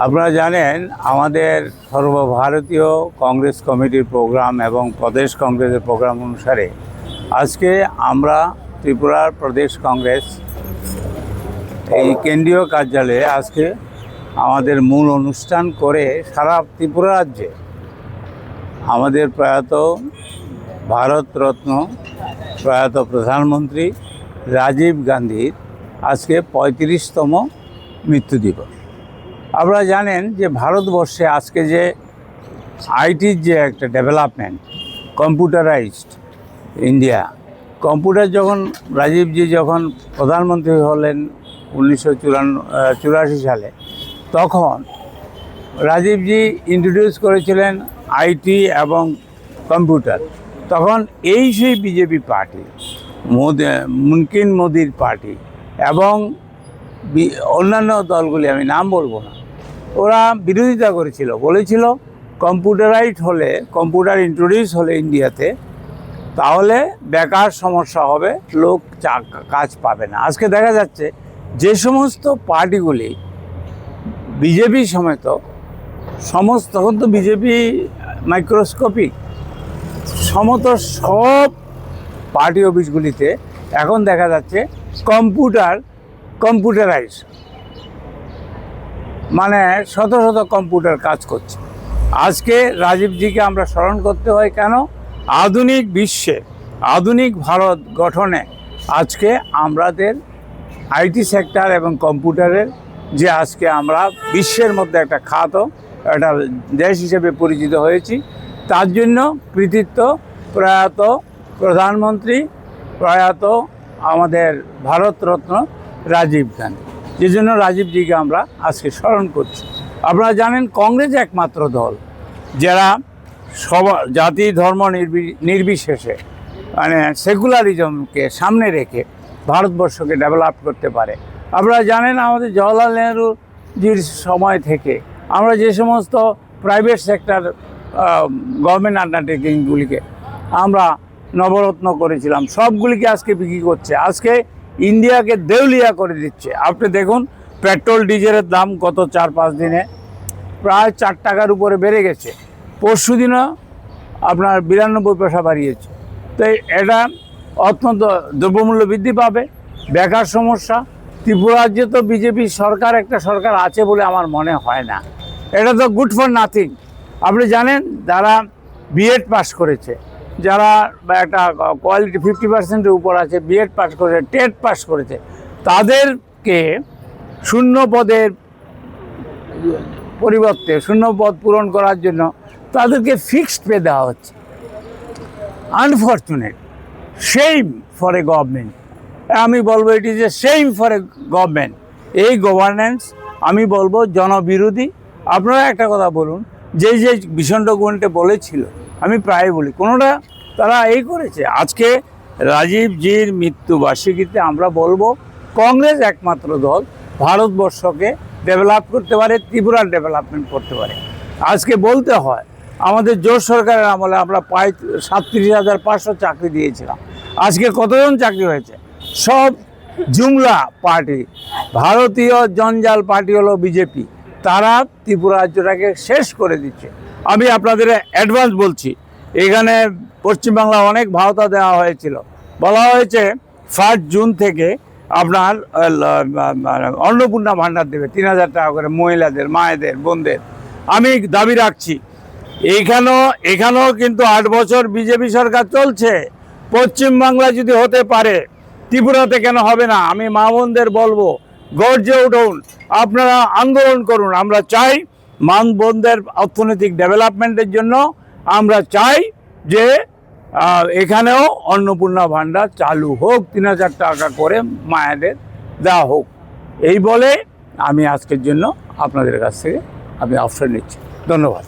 আপনারা জানেন আমাদের সর্বভারতীয় কংগ্রেস কমিটির প্রোগ্রাম এবং প্রদেশ কংগ্রেসের প্রোগ্রাম অনুসারে আজকে আমরা ত্রিপুরার প্রদেশ কংগ্রেস এই কেন্দ্রীয় কার্যালয়ে আজকে আমাদের মূল অনুষ্ঠান করে সারা ত্রিপুরা রাজ্যে আমাদের প্রয়াত ভারতরত্ন প্রয়াত প্রধানমন্ত্রী রাজীব গান্ধীর আজকে 35তম মৃত্যু দিবস। আপনারা জানেন যে ভারতবর্ষে আজকে যে আইটির যে একটা ডেভেলপমেন্ট, কম্পিউটারাইজড ইন্ডিয়া, কম্পিউটার যখন রাজীবজি যখন প্রধানমন্ত্রী হলেন 1984 সালে, তখন রাজীবজি ইন্ট্রোডিউস করেছিলেন আইটি এবং কম্পিউটার। তখন এই সেই বিজেপি পার্টি, মুমকিন মোদির পার্টি এবং অন্যান্য দলগুলি, আমি নাম বলবো না, ওরা বিরোধিতা করেছিল, বলেছিল কম্পিউটারাইজড হলে, কম্পিউটার ইন্ট্রোডিউস হলে ইন্ডিয়াতে, তাহলে বেকার সমস্যা হবে, লোক কাজ পাবে না। আজকে দেখা যাচ্ছে যে সমস্ত পার্টিগুলি বিজেপি সমেত সমস্ত, তখন তো বিজেপি মাইক্রোস্কোপিক, সমস্ত সব পার্টি অফিসগুলিতে এখন দেখা যাচ্ছে কম্পিউটারাইজ, মানে শত শত কম্পিউটার কাজ করছে। আজকে রাজীবজিকে আমরা স্মরণ করতে হয় কেন? আধুনিক বিশ্বে, আধুনিক ভারত গঠনে আজকে আমাদের আইটি সেক্টর এবং কম্পিউটারের যে আজকে আমরা বিশ্বের মধ্যে একটা খ্যাত একটা দেশ হিসেবে পরিচিত হয়েছি, তার জন্য কৃতিত্ব প্রয়াত প্রধানমন্ত্রী, প্রয়াত আমাদের ভারতরত্ন রাজীব গান্ধী, যে জন্য রাজীবজিকে আমরা আজকে স্মরণ করছি। আপনারা জানেন কংগ্রেস একমাত্র দল যারা জাতি ধর্ম নির্বিশেষে, মানে সেকুলারিজমকে সামনে রেখে ভারতবর্ষকে ডেভেলপ করতে পারে। আপনারা জানেন আমাদের জওহরলাল নেহরুজির সময় থেকে আমরা যে সমস্ত প্রাইভেট সেক্টর গভর্নমেন্ট আন্ডারটেকিংগুলিকে আমরা নবরত্ন করেছিলাম, সবগুলিকে আজকে বিক্রি করছে, আজকে ইন্ডিয়াকে দেউলিয়া করে দিচ্ছে। আপনি দেখুন পেট্রোল ডিজেলের দাম গত 4-5 দিনে প্রায় 4 টাকার উপরে বেড়ে গেছে, পরশু দিনও আপনার 92 পয়সা বাড়িয়েছে। তো এটা অত্যন্ত দ্রব্যমূল্য বৃদ্ধি পাবে, বেকার সমস্যা। ত্রিপুরা রাজ্যে তো বিজেপি সরকার, একটা সরকার আছে বলে আমার মনে হয় না, এটা তো গুড ফর নাথিং। আপনি জানেন যারা বিএড পাস করেছে, যারা একটা কোয়ালিটি 50%-এর উপর আছে, বিএড পাস করেছে, টেট পাস করেছে, তাদেরকে শূন্য পদের পরিবর্তে শূন্য পদ পূরণ করার জন্য তাদেরকে ফিক্সড পে দেওয়া হচ্ছে। Unfortunate, same for a government, আমি বলবো it is a same for a government. এই গভর্নেন্স আমি বলবো জনবিরোধী। আপনারা একটা কথা বলুন, যে ভীষণ ডকুমেন্টে বলেছিল, আমি প্রায় বলি কোনোটা তারা এই করেছে। আজকে রাজীবজির মৃত্যুবার্ষিকীতে আমরা বলবো কংগ্রেস একমাত্র দল ভারতবর্ষকে ডেভেলপ করতে পারে, ত্রিপুরার ডেভেলপমেন্ট করতে পারে। আজকে বলতে হয় আমাদের জোট সরকারের আমলে আমরা প্রায় 37,500 চাকরি দিয়েছিলাম, আজকে কতজন চাকরি হয়েছে? সব জুমলা পার্টি, ভারতীয় জঞ্জাল পার্টি হলো বিজেপি, তারা ত্রিপুরা রাজ্যটাকে শেষ করে দিচ্ছে। আমি আপনাদের অ্যাডভান্স বলছি, এখানে পশ্চিমবাংলা অনেক ভাওতা দেওয়া হয়েছিল, বলা হয়েছে 1 জুন থেকে আপনার অন্নপূর্ণা ভাণ্ডার দেবে 3,000 টাকা করে মহিলাদের, মায়েদের, বোনদের। আমি দাবি রাখছি এখানেও কিন্তু 8 বছর বিজেপি সরকার চলছে। পশ্চিমবাংলা যদি হতে পারে, ত্রিপুরাতে কেন হবে না? আমি মা বোনদের বলবো, গর্জে উঠুন, আপনারা আন্দোলন করুন। আমরা চাই মা বোনদের অর্থনৈতিক ডেভেলপমেন্টের জন্য আমরা চাই যে এখানেও অন্নপূর্ণা ভাণ্ডার চালু হোক, 3,000 টাকা করে মায়েদের দেওয়া হোক। এই বলে আমি আজকের জন্য আপনাদের কাছ থেকে আমি অবসর নিচ্ছি। ধন্যবাদ।